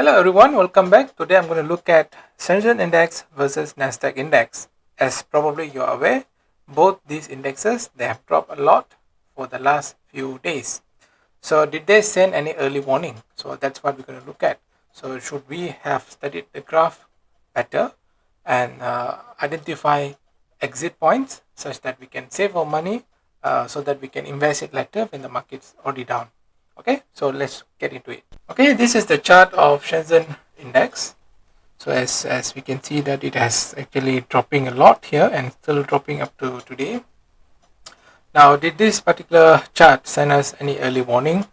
Hello everyone, welcome back. Today I'm going to look at Shenzhen Index versus NASDAQ Index. As probably you're aware, both these indexes, they have dropped a lot for the last few days. So did they send any early warning? So that's what we're going to look at. So should we have studied the graph better and identify exit points such that we can save our money so that we can invest it later when the market's already down. Okay, so let's get into it. Okay, this is the chart of Shenzhen Index. So as we can see that it has actually dropping a lot here and still dropping up to today. Now, did this particular chart send us any early warning?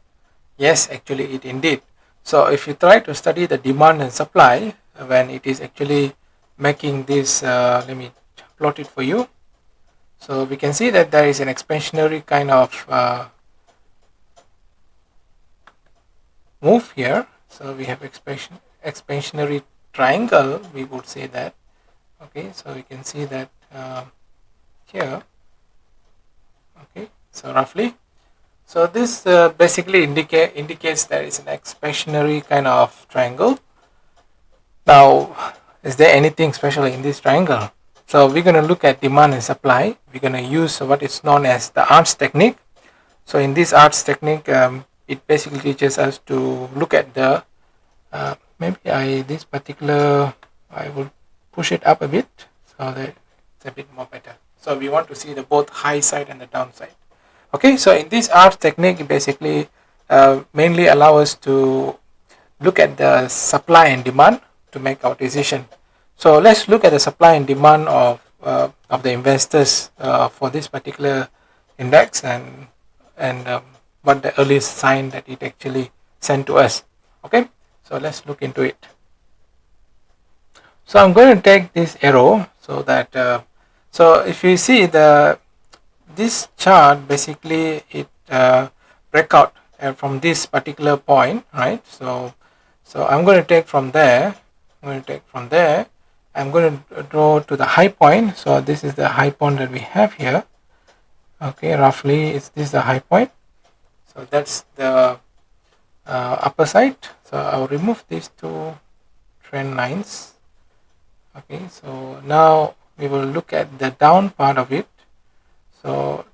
Yes, actually it indeed. So if you try to study the demand and supply when it is actually making this, let me plot it for you. So we can see that there is an expansionary kind of move here. So we have expansionary triangle, we would say that. Okay, so you can see that here. Okay, so roughly. So this basically indicates there is an expansionary kind of triangle. Now, is there anything special in this triangle? So we're going to look at demand and supply. We're going to use what is known as the arts technique. So in this arts technique, it basically teaches us to look at the this particular, I will push it up a bit so that it's a bit more better. So we want to see the both high side and the downside. Okay, so in this arts technique, it basically mainly allow us to look at the supply and demand to make our decision. So let's look at the supply and demand of the investors for this particular index and what the earliest sign that it actually sent to us. Okay, so let's look into it. So I'm going to take this arrow so that so if you see this chart, basically it break out from this particular point, right? So I'm going to take from there. I'm going to draw to the high point. So this is the high point that we have here. Okay, roughly is this the high point. So that's the upper side. So I'll remove these two trend lines. Okay, so now we will look at the down part of it. So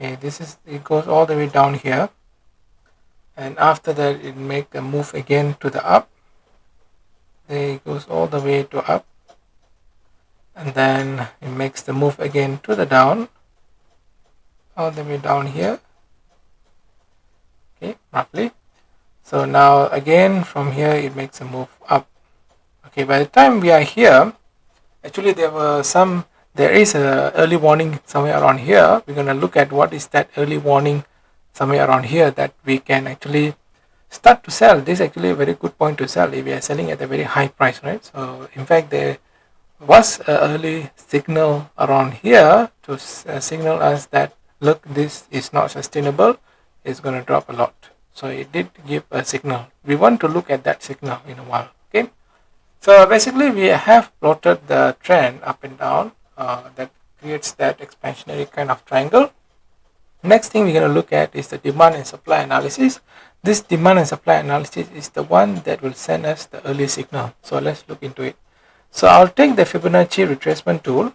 okay, it goes all the way down here, and after that it make a move again to the up. There it goes all the way to up, and then it makes the move again to the down, all the way down here. Okay, roughly. So now again from here it makes a move up. Okay, by the time we are here, actually there is a early warning somewhere around here. We're going to look at what is that early warning somewhere around here that we can actually start to sell. This is actually a very good point to sell if we are selling at a very high price, right? So in fact there was an early signal around here to signal us that look, this is not sustainable, it's going to drop a lot. So it did give a signal. We want to look at that signal in a while. Okay, so basically we have plotted the trend up and down that creates that expansionary kind of triangle. Next thing we're going to look at is the demand and supply analysis. This demand and supply analysis is the one that will send us the early signal. So let's look into it. So I'll take the Fibonacci retracement tool.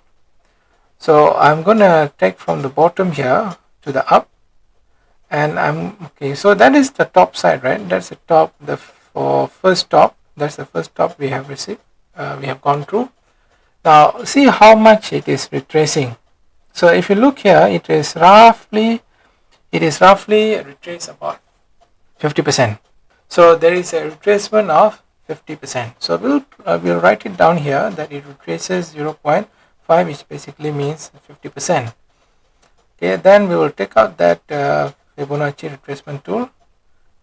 So I'm going to take from the bottom here to the up, and okay, so that is the top side, right? That's the top, first top. That's the first top we have received, we have gone through. Now see how much it is retracing. So if you look here, it is roughly retraced about 50%. So there is a retracement of 50%. So we'll write it down here that it retraces 0.5, which basically means 50%. Okay, then we will take out that Fibonacci retracement tool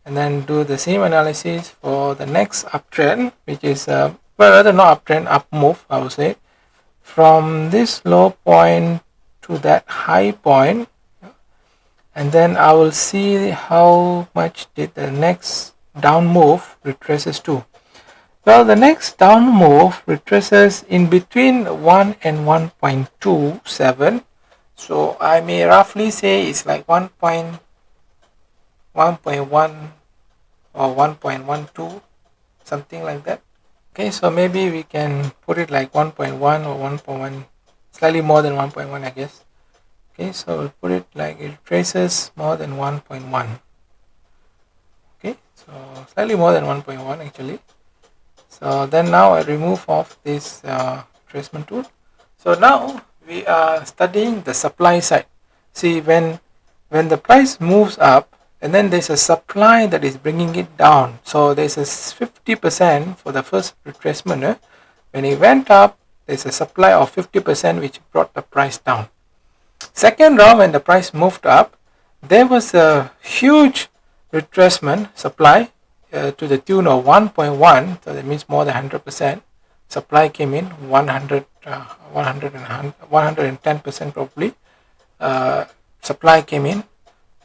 and then do the same analysis for the next uptrend, which is well, rather not uptrend, up move, I would say, from this low point to that high point, and then I will see how much did the next down move retraces to. Well, the next down move retraces in between 1 and 1.27. So I may roughly say it's like 1.1 or 1.12. something like that. Okay, so maybe we can put it like 1.1 or 1.1, slightly more than 1.1, I guess. Okay, so we'll put it like it traces more than 1.1. Okay, so slightly more than 1.1 actually. So then now I remove off this tracement tool. So now we are studying the supply side. See, when the price moves up, and then there's a supply that is bringing it down. So there's a 50% for the first retracement. When it went up, there's a supply of 50% which brought the price down. Second round, when the price moved up, there was a huge retracement supply to the tune of 1.1, so that means more than 100%. Supply came in 100, 110% probably. Supply came in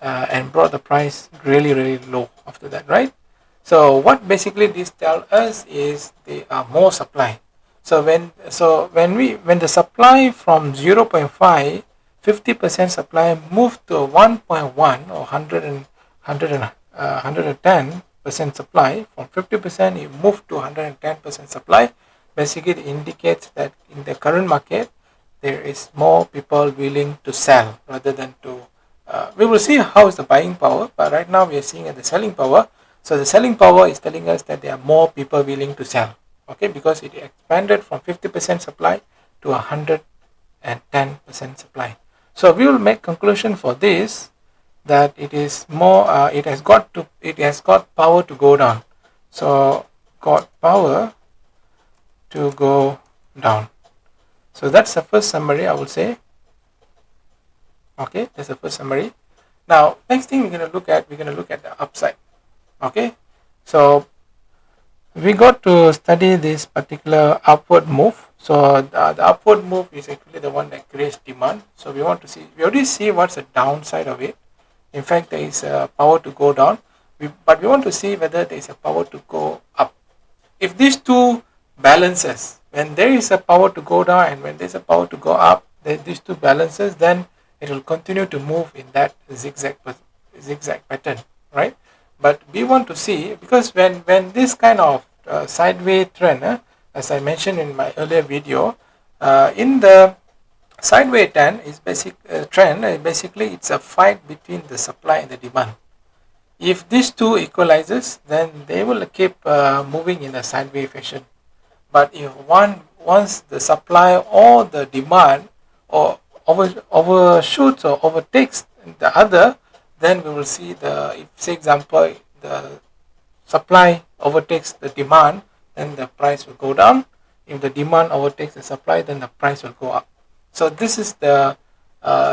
and brought the price really low after that, right? So what basically this tells us is there are more supply. So when the supply from 0.5 50% supply moved to 1.1 or 110% supply, from 50% it moved to 110% supply. Basically it indicates that in the current market there is more people willing to sell rather than to we will see how is the buying power, but right now we are seeing at the selling power. So the selling power is telling us that there are more people willing to sell, okay, because it expanded from 50% supply to 110% supply. So we will make conclusion for this that it is more it has got power to go down. So got power to go down. So that's the first summary I would say. Okay, that's the first summary. Now next thing we're going to look at the upside. Okay, so we got to study this particular upward move. So the upward move is actually the one that creates demand. So we already see what's the downside of it. In fact, there is a power to go down, but we want to see whether there is a power to go up. If these two balances, when there is a power to go down and when there is a power to go up, these two balances, then it will continue to move in that zigzag pattern, right? But we want to see, because when this kind of sideways trend, as I mentioned in my earlier video, in the sideways trend is basically it's a fight between the supply and the demand. If these two equalizes, then they will keep moving in a sideways fashion. But if once the supply or the demand or overshoots or overtakes the other, then we will see if say example the supply overtakes the demand, then the price will go down. If the demand overtakes the supply, then the price will go up. So this is the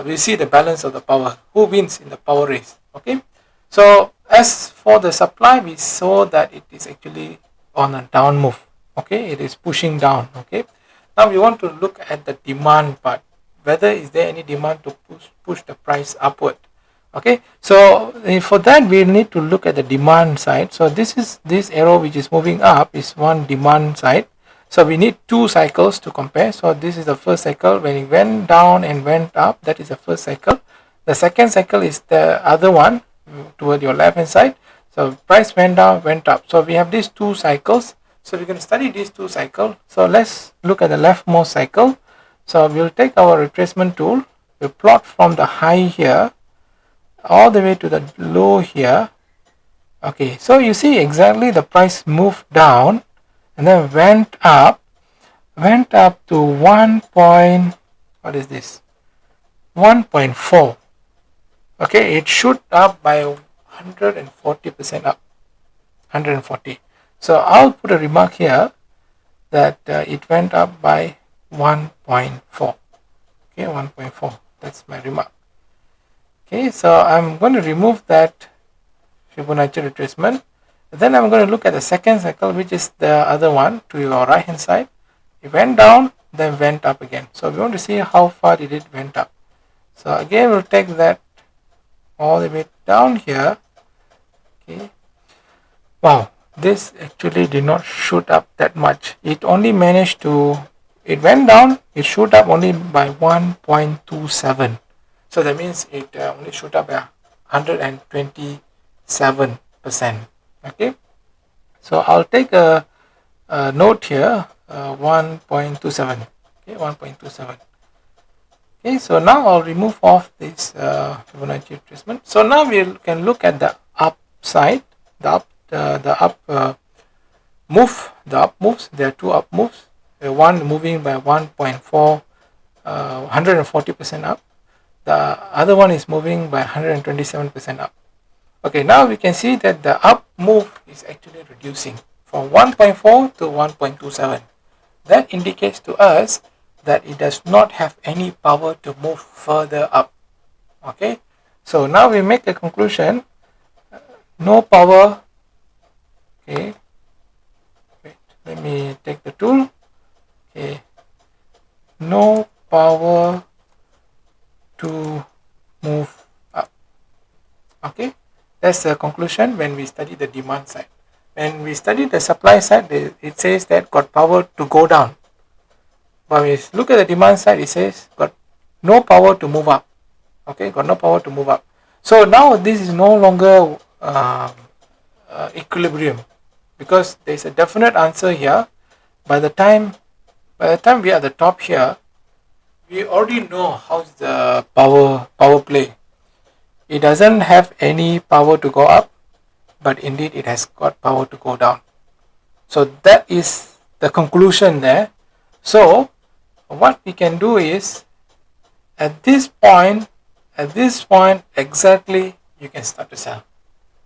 we see the balance of the power, who wins in the power race. Okay, so as for the supply, we saw that it is actually on a down move. Okay, it is pushing down. Okay, now we want to look at the demand part, whether is there any demand to push the price upward. Okay, so for that we need to look at the demand side. So this arrow which is moving up is one demand side. So we need two cycles to compare. So this is the first cycle when it went down and went up. That is the first cycle. The second cycle is the other one toward your left hand side. So price went down, went up. So we have these two cycles. So we're going to study these two cycles. So let's look at the leftmost cycle. So we'll take our retracement tool. We'll plot from the high here all the way to the low here. Okay, so you see exactly the price moved down and then went up to 1.4. Okay, it shoot up by 140% up, 140. So I'll put a remark here that it went up by 1.4. Okay, 1.4. That's my remark. Okay, so I'm going to remove that Fibonacci retracement. Then I'm going to look at the second cycle, which is the other one to your right hand side. It went down, then went up again. So we want to see how far did it went up. So again, we'll take that all the way down here. Okay. Wow, this actually did not shoot up that much. It only managed to, it went down, it shoot up only by 1.27. So that means it only shoot up by 127%. Okay. So I'll take a note here, 1.27. Okay, 1.27. Okay, so now I'll remove off this Fibonacci retracement. So now we can look at the upside, the up move, the up moves. There are two up moves. One moving by 1.4, 140% up. The other one is moving by 127% up. Okay, now we can see that the up move is actually reducing from 1.4 to 1.27. That indicates to us that it does not have any power to move further up. Okay, so now we make a conclusion, no power. Okay, wait, let me take the tool. Okay, no power to move up. Okay, that's the conclusion when we study the demand side. When we study the supply side, it says that got power to go down. But when we look at the demand side, it says got no power to move up. Okay, got no power to move up. So now this is no longer equilibrium, because there is a definite answer here. By the time we are at the top here, we already know how's the power play. It doesn't have any power to go up, but indeed it has got power to go down. So that is the conclusion there. So what we can do is, at this point exactly, you can start to sell.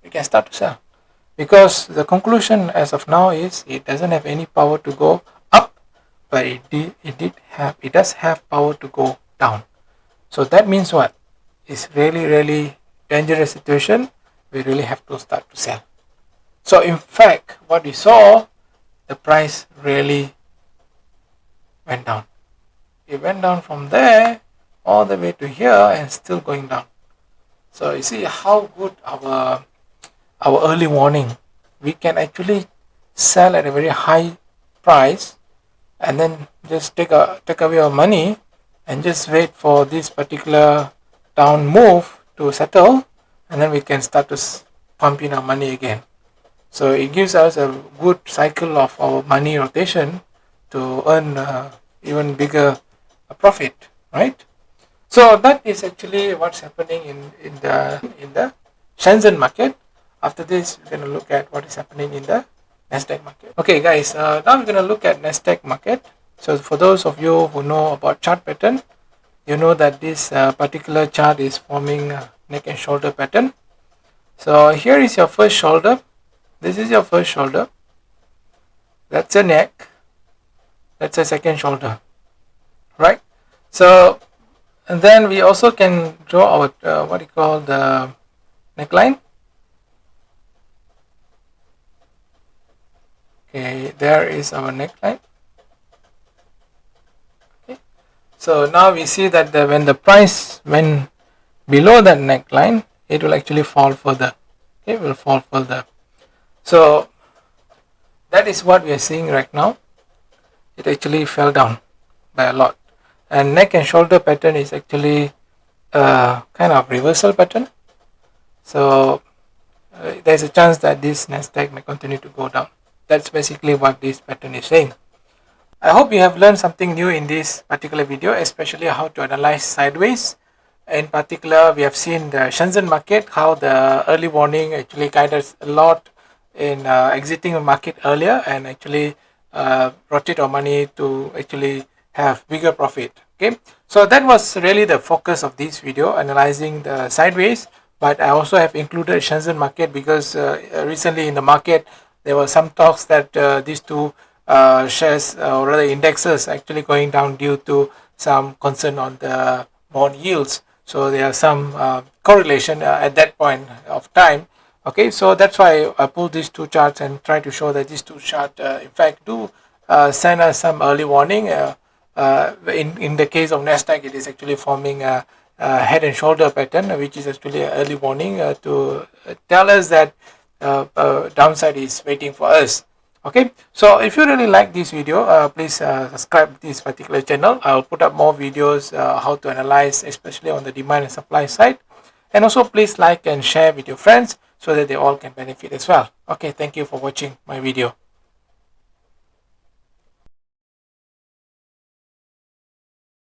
You can start to sell, because the conclusion as of now is it doesn't have any power to go up, but it does have power to go down. So that means what? It's really dangerous situation. We really have to start to sell. So in fact, what we saw, the price really went down. It went down from there all the way to here and still going down. So you see how good our early warning. We can actually sell at a very high price and then just take away our money and just wait for this particular down move to settle, and then we can start to pump in our money again. So it gives us a good cycle of our money rotation to earn even bigger profit, right? So that is actually what's happening in the Shenzhen market. After this, we're going to look at what is happening in the Nasdaq market. Okay guys, now we're going to look at Nasdaq market. So for those of you who know about chart pattern, you know that this particular chart is forming a neck and shoulder pattern. So here is your first shoulder. This is your first shoulder. That's a neck. That's a second shoulder, right? So, and then we also can draw our what you call the neckline. Okay, there is our neckline. Okay, so now we see that when the price went below that neckline, it will actually fall further. Okay, it will fall further. So that is what we are seeing right now. It actually fell down by a lot, and neck and shoulder pattern is actually a kind of reversal pattern. So there's a chance that this Nasdaq may continue to go down. That's basically what this pattern is saying. I hope you have learned something new in this particular video, especially how to analyze sideways. In particular, we have seen the Shenzhen market, how the early warning actually guided us a lot in exiting the market earlier and actually rotate our money to actually have bigger profit. Okay, so that was really the focus of this video, analyzing the sideways. But I also have included Shenzhen market because recently in the market there were some talks that these two shares or rather indexes actually going down due to some concern on the bond yields. So there are some correlation at that point of time. Okay, so that's why I pulled these two charts and try to show that these two charts in fact do send us some early warning. In the case of Nasdaq, it is actually forming a head and shoulder pattern, which is actually an early warning to tell us that downside is waiting for us. Okay, so if you really like this video, please subscribe to this particular channel. I'll put up more videos how to analyze, especially on the demand and supply side. And also please like and share with your friends so that they all can benefit as well. Okay, thank you for watching my video.